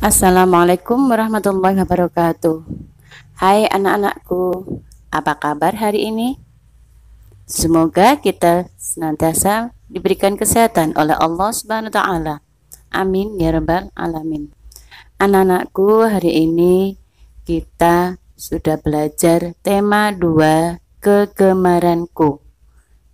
Assalamualaikum warahmatullahi wabarakatuh. Hai anak-anakku, apa kabar hari ini? Semoga kita senantiasa diberikan kesehatan oleh Allah Subhanahu wa taala. Amin ya rabbal alamin. Anak-anakku, hari ini kita sudah belajar tema 2, kegemaranku.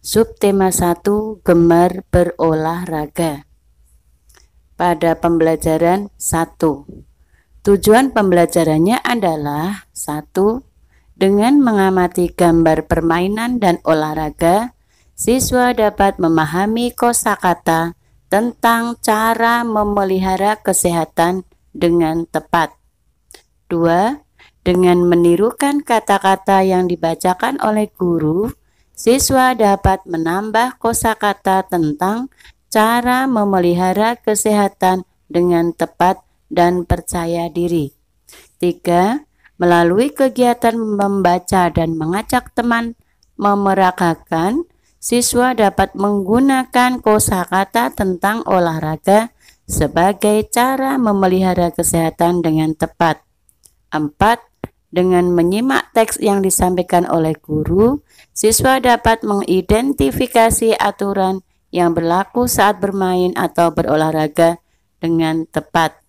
Subtema 1, gemar berolahraga. Pada pembelajaran 1, tujuan pembelajarannya adalah 1. Dengan mengamati gambar permainan dan olahraga, siswa dapat memahami kosakata tentang cara memelihara kesehatan dengan tepat. 2. Dengan menirukan kata-kata yang dibacakan oleh guru, siswa dapat menambah kosakata tentang cara memelihara kesehatan dengan tepat dan percaya diri. 3. Melalui kegiatan membaca dan mengajak teman memeragakan, siswa dapat menggunakan kosakata tentang olahraga sebagai cara memelihara kesehatan dengan tepat. 4. Dengan menyimak teks yang disampaikan oleh guru, siswa dapat mengidentifikasi aturan yang berlaku saat bermain atau berolahraga dengan tepat.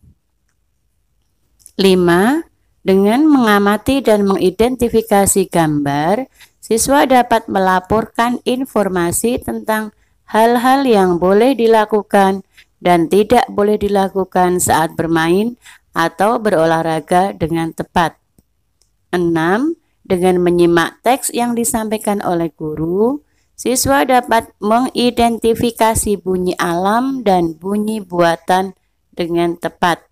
5. Dengan mengamati dan mengidentifikasi gambar, siswa dapat melaporkan informasi tentang hal-hal yang boleh dilakukan dan tidak boleh dilakukan saat bermain atau berolahraga dengan tepat. 6. Dengan menyimak teks yang disampaikan oleh guru, siswa dapat mengidentifikasi bunyi alam dan bunyi buatan dengan tepat.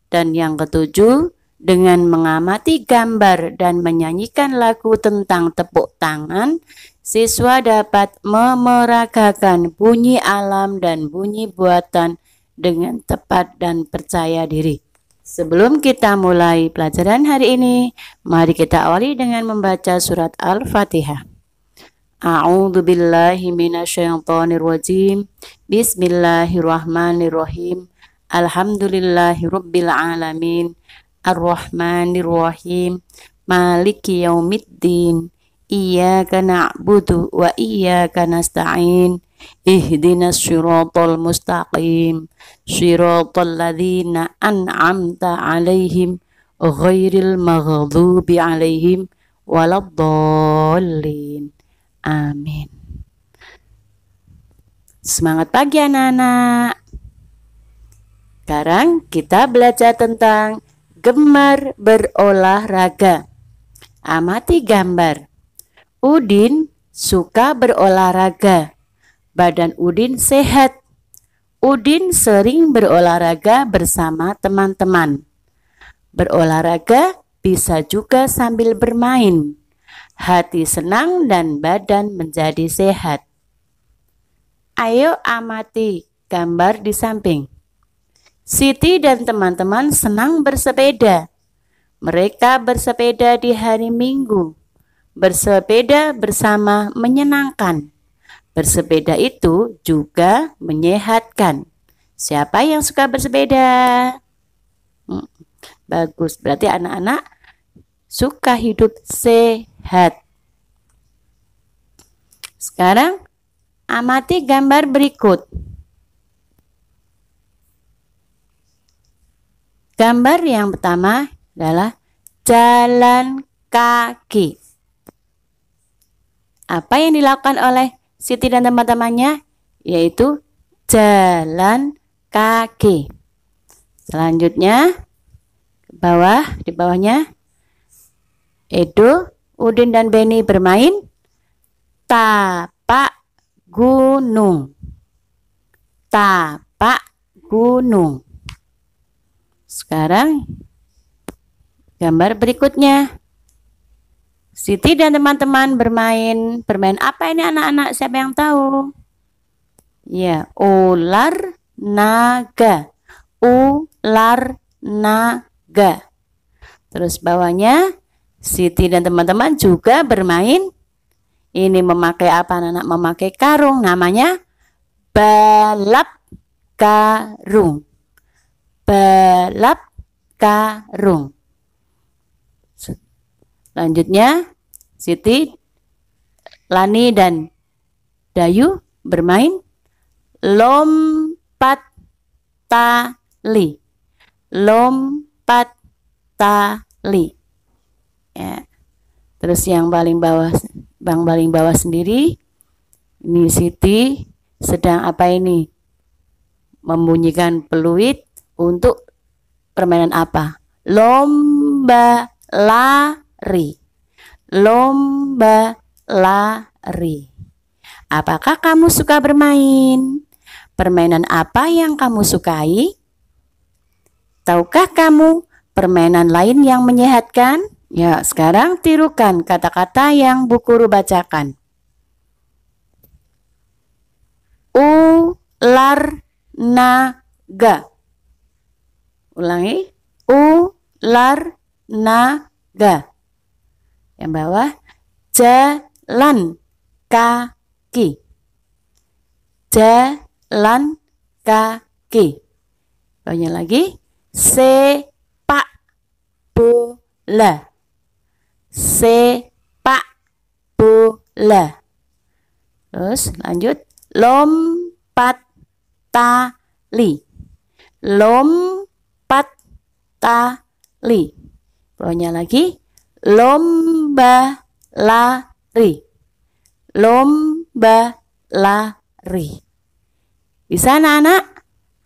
Dan yang ketujuh, dengan mengamati gambar dan menyanyikan lagu tentang tepuk tangan, siswa dapat memeragakan bunyi alam dan bunyi buatan dengan tepat dan percaya diri. Sebelum kita mulai pelajaran hari ini, mari kita awali dengan membaca surat Al-Fatihah. A'udzu billahi minasyaitonir rajim. Bismillahirrahmanirrahim. Alhamdulillahirabbil alamin. Arrahmanir rahim. Maliki yaumiddin. Iyyaka na'budu wa iyyaka nasta'in. Ihdinas shiratal mustaqim. Shiratal ladzina an'amta 'alaihim ghairil maghdubi 'alaihim waladdallin. Amin. Semangat pagi anak-anak. Sekarang kita belajar tentang gemar berolahraga. Amati gambar. Udin suka berolahraga. Badan Udin sehat. Udin sering berolahraga bersama teman-teman. Berolahraga bisa juga sambil bermain. Hati senang dan badan menjadi sehat. Ayo amati gambar di samping. Siti dan teman-teman senang bersepeda. Mereka bersepeda di hari Minggu. Bersepeda bersama menyenangkan. Bersepeda itu juga menyehatkan. Siapa yang suka bersepeda? Bagus, berarti anak-anak suka hidup sehat. Sekarang amati gambar berikut. Gambar yang pertama adalah jalan kaki. Apa yang dilakukan oleh Siti dan teman-temannya? Yaitu jalan kaki. Selanjutnya ke bawah, di bawahnya Edo, Udin dan Beni bermain tapak gunung. Tapak gunung. Sekarang gambar berikutnya. Siti dan teman-teman bermain apa ini anak-anak? Siapa yang tahu? Ya, ular naga. Ular naga. Terus bawahnya Siti dan teman-teman juga bermain. Ini memakai apa anak-anak? Memakai karung, namanya balap karung. Balap karung. Selanjutnya, Siti, Lani, dan Dayu bermain lompat tali. Lompat tali. Ya. Terus yang paling bawah sendiri, ini Siti sedang apa ini? Membunyikan peluit untuk permainan apa? Lomba lari. Lomba lari. Apakah kamu suka bermain? Permainan apa yang kamu sukai? Tahukah kamu permainan lain yang menyehatkan? Ya, sekarang tirukan kata-kata yang Bu Guru bacakan. Ular naga. Ulangi. Ular naga. Yang bawah, jalan kaki. Jalan kaki. Bawahnya lagi, sepak bola. Sepak bola. Terus lanjut, lompat tali. Lompat tali. Bawahnya lagi, lomba lari. Lomba lari. Bisa anak-anak?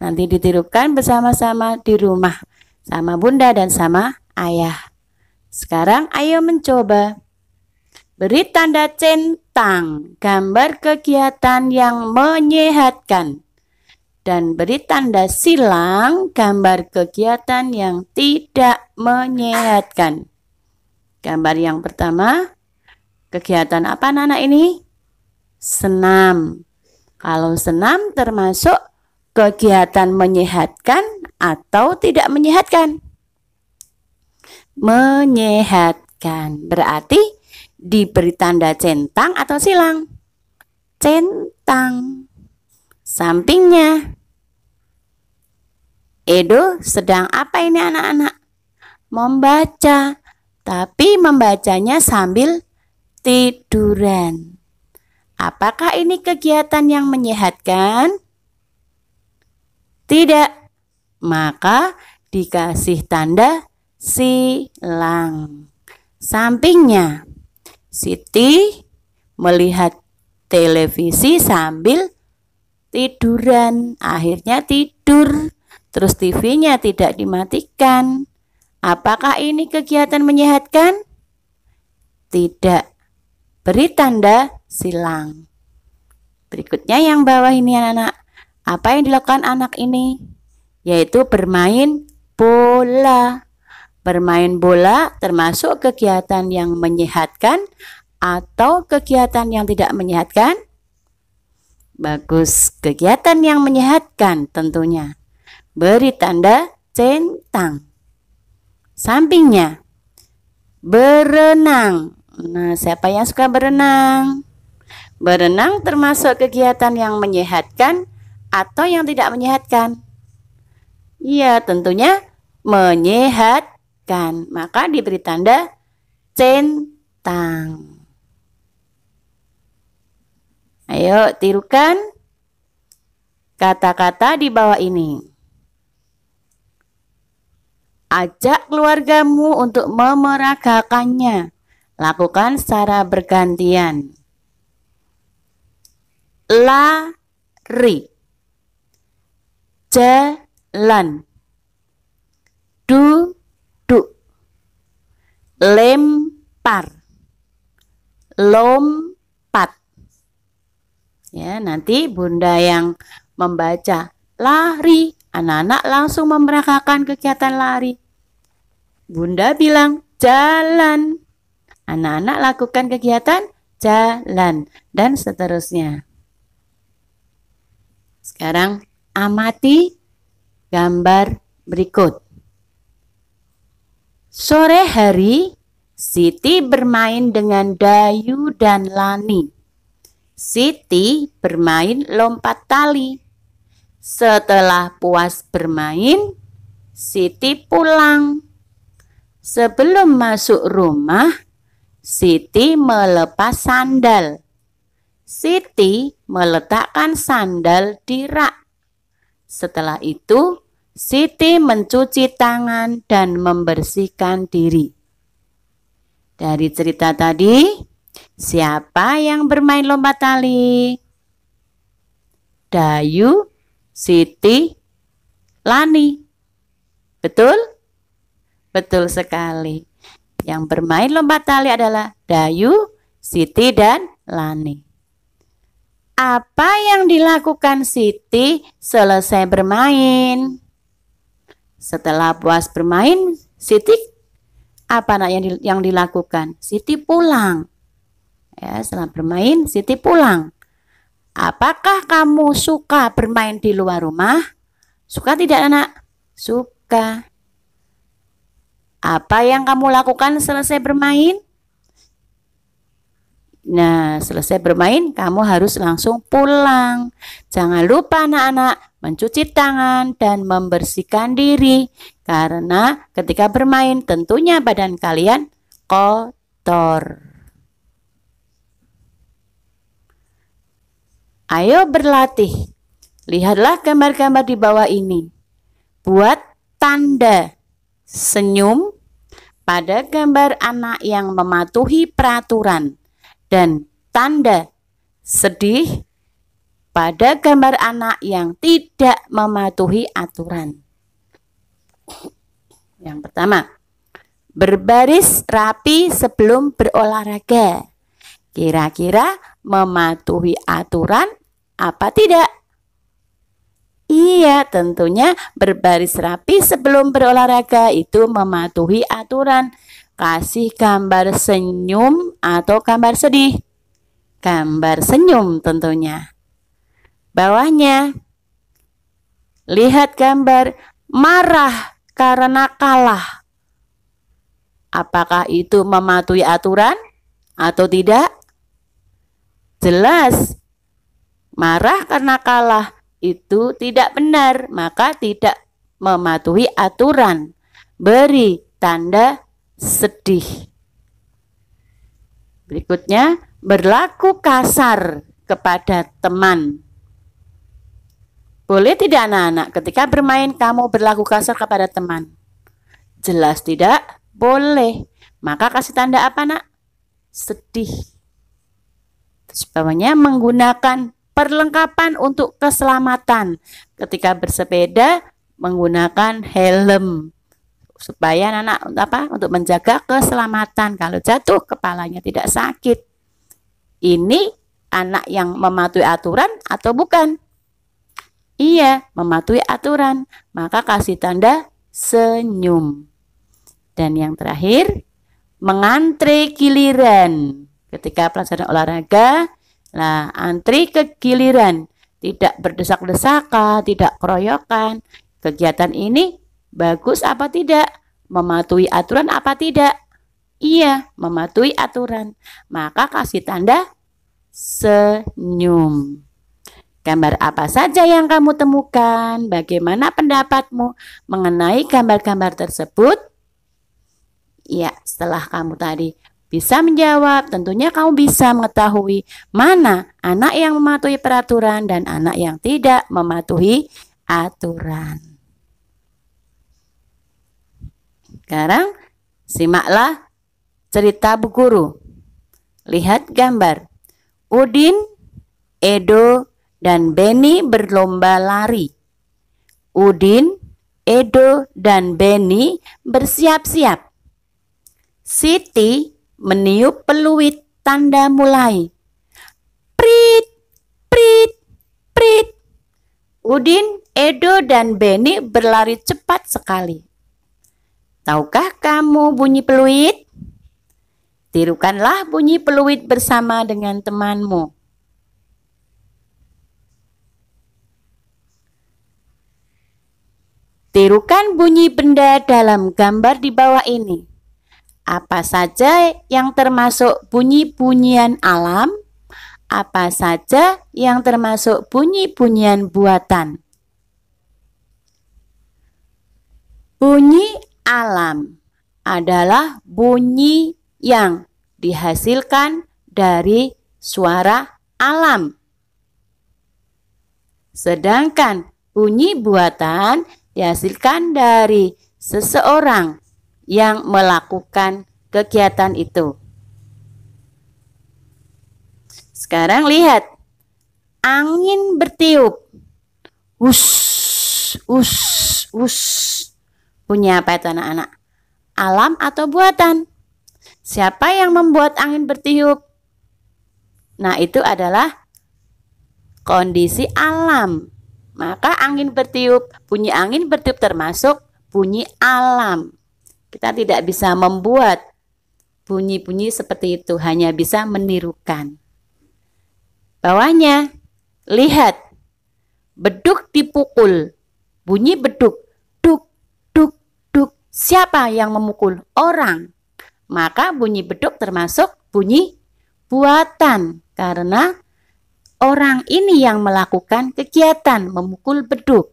Nanti ditirukan bersama-sama di rumah sama bunda dan sama ayah. Sekarang ayo mencoba. Beri tanda centang gambar kegiatan yang menyehatkan. Dan beri tanda silang gambar kegiatan yang tidak menyehatkan. Gambar yang pertama, kegiatan apa anak-anak ini? Senam. Kalau senam termasuk kegiatan menyehatkan atau tidak menyehatkan? Menyehatkan. Berarti diberi tanda centang atau silang? Centang. Sampingnya. Edo sedang apa ini anak-anak? Membaca. Tapi membacanya sambil tiduran. Apakah ini kegiatan yang menyehatkan? Tidak. Maka dikasih tanda silang. Sampingnya, Siti melihat televisi sambil tiduran. Akhirnya tidur. Terus TV-nya tidak dimatikan. Apakah ini kegiatan menyehatkan? Tidak. Beri tanda silang. Berikutnya yang bawah ini anak-anak. Apa yang dilakukan anak ini? Yaitu bermain bola. Bermain bola termasuk kegiatan yang menyehatkan atau kegiatan yang tidak menyehatkan? Bagus, kegiatan yang menyehatkan tentunya. Beri tanda centang. Sampingnya, berenang. Nah, siapa yang suka berenang? Berenang termasuk kegiatan yang menyehatkan atau yang tidak menyehatkan? Iya, tentunya menyehatkan. Maka diberi tanda centang. Ayo tirukan kata-kata di bawah ini. Ajak keluargamu untuk memeragakannya. Lakukan secara bergantian. Lari. Jalan. Duduk. Lempar. Lompat. Ya, nanti bunda yang membaca lari. Anak-anak langsung memeragakan kegiatan lari. Bunda bilang jalan. Anak-anak lakukan kegiatan jalan dan seterusnya. Sekarang amati gambar berikut. Sore hari, Siti bermain dengan Dayu dan Lani. Siti bermain lompat tali. Setelah puas bermain, Siti pulang. Sebelum masuk rumah, Siti melepas sandal. Siti meletakkan sandal di rak. Setelah itu, Siti mencuci tangan dan membersihkan diri. Dari cerita tadi, siapa yang bermain lompat tali? Dayu, Siti, Lani. Betul? Betul sekali. Yang bermain lompat tali adalah Dayu, Siti, dan Lani. Apa yang dilakukan Siti selesai bermain? Setelah puas bermain, Siti apa yang dilakukan? Siti pulang. Ya, setelah bermain, Siti pulang. Apakah kamu suka bermain di luar rumah? Suka tidak, anak? Suka. Apa yang kamu lakukan selesai bermain? Nah, selesai bermain, kamu harus langsung pulang. Jangan lupa anak-anak mencuci tangan dan membersihkan diri. Karena ketika bermain tentunya badan kalian kotor. Ayo berlatih. Lihatlah gambar-gambar di bawah ini. Buat tanda senyum pada gambar anak yang mematuhi peraturan. Dan tanda sedih pada gambar anak yang tidak mematuhi aturan. Yang pertama, berbaris rapi sebelum berolahraga. Kira-kira mematuhi aturan apa tidak? Iya, tentunya berbaris rapi sebelum berolahraga itu mematuhi aturan. Kasih gambar senyum atau gambar sedih? Gambar senyum tentunya. Bawahnya, lihat gambar marah karena kalah. Apakah itu mematuhi aturan atau tidak? Jelas, marah karena kalah itu tidak benar, maka tidak mematuhi aturan. Beri tanda sedih. Berikutnya, berlaku kasar kepada teman. Boleh tidak anak-anak ketika bermain kamu berlaku kasar kepada teman? Jelas tidak boleh. Maka kasih tanda apa, nak? Sedih. Terus bawahnya menggunakan perlengkapan untuk keselamatan. Ketika bersepeda menggunakan helm. Supaya anak untuk menjaga keselamatan. Kalau jatuh kepalanya tidak sakit. Ini anak yang mematuhi aturan atau bukan? Iya, mematuhi aturan. Maka kasih tanda senyum. Dan yang terakhir, mengantre giliran. Ketika pelajaran olahraga, antri ke giliran. Tidak berdesak-desakan, tidak keroyokan. Kegiatan ini bagus apa tidak? Mematuhi aturan apa tidak? Iya, mematuhi aturan. Maka kasih tanda senyum. Gambar apa saja yang kamu temukan? Bagaimana pendapatmu mengenai gambar-gambar tersebut? Ya, setelah kamu tadi bisa menjawab, tentunya kamu bisa mengetahui mana anak yang mematuhi peraturan dan anak yang tidak mematuhi aturan. Sekarang simaklah cerita Bu Guru. Lihat gambar. Udin, Edo, dan Beni berlomba lari. Udin, Edo, dan Beni bersiap-siap. Siti meniup peluit tanda mulai. Prit, prit, prit. Udin, Edo, dan Beni berlari cepat sekali. Tahukah kamu bunyi peluit? Tirukanlah bunyi peluit bersama dengan temanmu. Tirukan bunyi benda dalam gambar di bawah ini. Apa saja yang termasuk bunyi-bunyian alam? Apa saja yang termasuk bunyi-bunyian buatan? Bunyi alam adalah bunyi yang dihasilkan dari suara alam. Sedangkan bunyi buatan dihasilkan dari seseorang yang melakukan kegiatan itu. Sekarang lihat, angin bertiup. Wush, wush, wush. Bunyi apa itu anak-anak? Alam atau buatan? Siapa yang membuat angin bertiup? Nah, itu adalah kondisi alam. Maka angin bertiup, bunyi angin bertiup termasuk bunyi alam. Kita tidak bisa membuat bunyi-bunyi seperti itu, hanya bisa menirukan. Bawahnya, lihat, beduk dipukul, bunyi beduk, duk, duk, duk. Siapa yang memukul? Orang. Maka bunyi beduk termasuk bunyi buatan, karena orang ini yang melakukan kegiatan memukul beduk.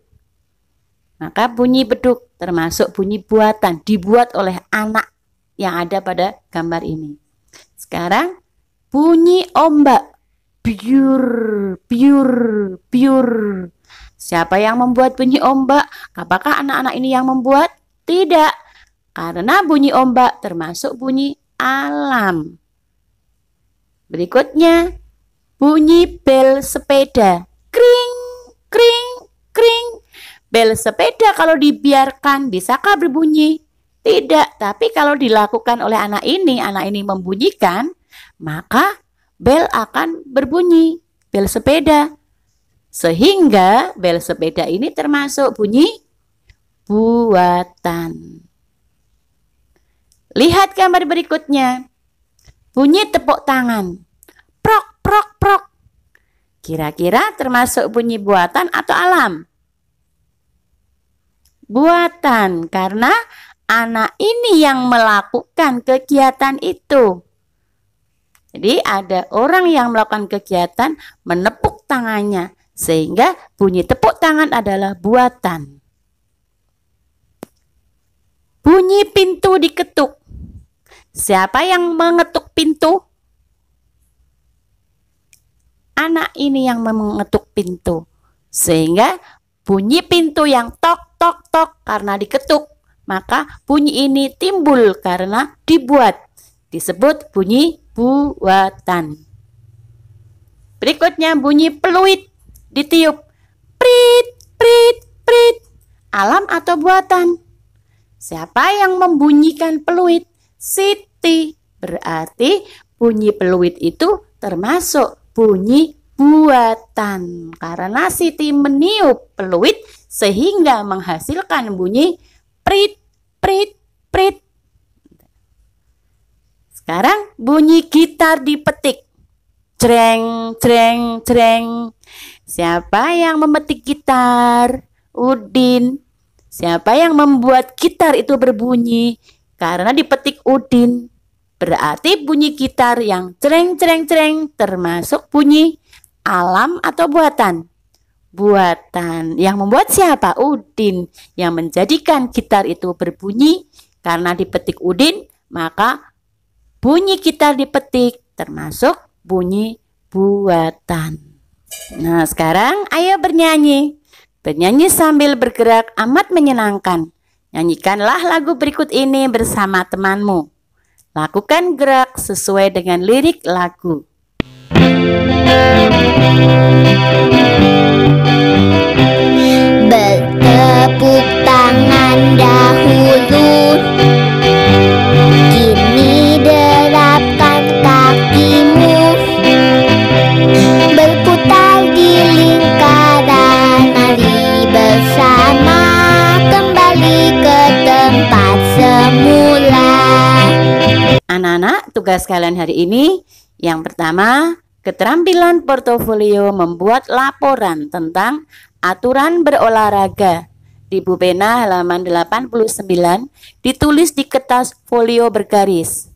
Maka bunyi beduk termasuk bunyi buatan, dibuat oleh anak yang ada pada gambar ini. Sekarang bunyi ombak. Biur, biur, biur. Siapa yang membuat bunyi ombak? Apakah anak-anak ini yang membuat? Tidak, karena bunyi ombak termasuk bunyi alam. Berikutnya, bunyi bel sepeda. Kring, kring, kring. Bel sepeda kalau dibiarkan bisakah berbunyi? Tidak, tapi kalau dilakukan oleh anak ini membunyikan, maka bel akan berbunyi, bel sepeda. Sehingga bel sepeda ini termasuk bunyi buatan. Lihat gambar berikutnya. Bunyi tepuk tangan. Prok, prok, prok. Kira-kira termasuk bunyi buatan atau alam? Buatan, karena anak ini yang melakukan kegiatan itu. Jadi ada orang yang melakukan kegiatan menepuk tangannya, sehingga bunyi tepuk tangan adalah buatan. Bunyi pintu diketuk. Siapa yang mengetuk pintu? Anak ini yang mengetuk pintu. Sehingga bunyi pintu yang tok, tok, tok karena diketuk. Maka bunyi ini timbul karena dibuat. Disebut bunyi buatan. Berikutnya bunyi peluit ditiup. Prit, prit, prit. Alam atau buatan? Siapa yang membunyikan peluit? Siti. Berarti bunyi peluit itu termasuk bunyi buatan. Karena Siti meniup peluit sehingga menghasilkan bunyi prit, prit, prit. Sekarang bunyi gitar dipetik. Jreng, jreng, jreng. Siapa yang memetik gitar? Udin. Siapa yang membuat gitar itu berbunyi? Karena dipetik Udin. Berarti bunyi gitar yang jreng, jreng, jreng termasuk bunyi alam atau buatan? Buatan. Yang membuat siapa? Udin. Yang menjadikan gitar itu berbunyi karena dipetik Udin, maka bunyi gitar dipetik termasuk bunyi buatan. Nah, sekarang ayo bernyanyi. Bernyanyi sambil bergerak amat menyenangkan. Nyanyikanlah lagu berikut ini bersama temanmu. Lakukan gerak sesuai dengan lirik lagu. Bertepuk tangan dahulu, kini derapkan kakimu, berputar di lingkaran, mari bersama kembali ke tempat semula. Anak-anak, tugas kalian hari ini yang pertama, keterampilan portofolio membuat laporan tentang aturan berolahraga. Di Bu Pena halaman 89 ditulis di kertas folio bergaris.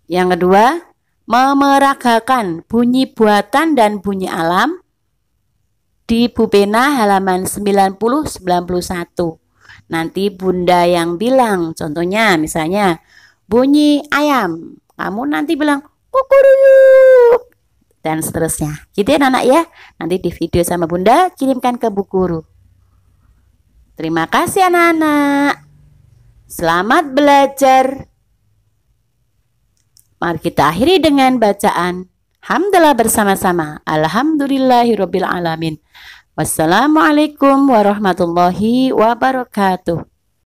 Yang kedua, memeragakan bunyi buatan dan bunyi alam di Bu Pena halaman 90-91. nanti bunda yang bilang. Contohnya misalnya bunyi ayam, kamu nanti bilang kukuruyuk dan seterusnya. Gitu ya anak ya. Nanti di video sama bunda kirimkan ke Bu Guru. Terima kasih anak-anak. Selamat belajar. Mari kita akhiri dengan bacaan hamdalah bersama-sama. Alhamdulillahirabbil alamin. Wassalamualaikum warahmatullahi wabarakatuh.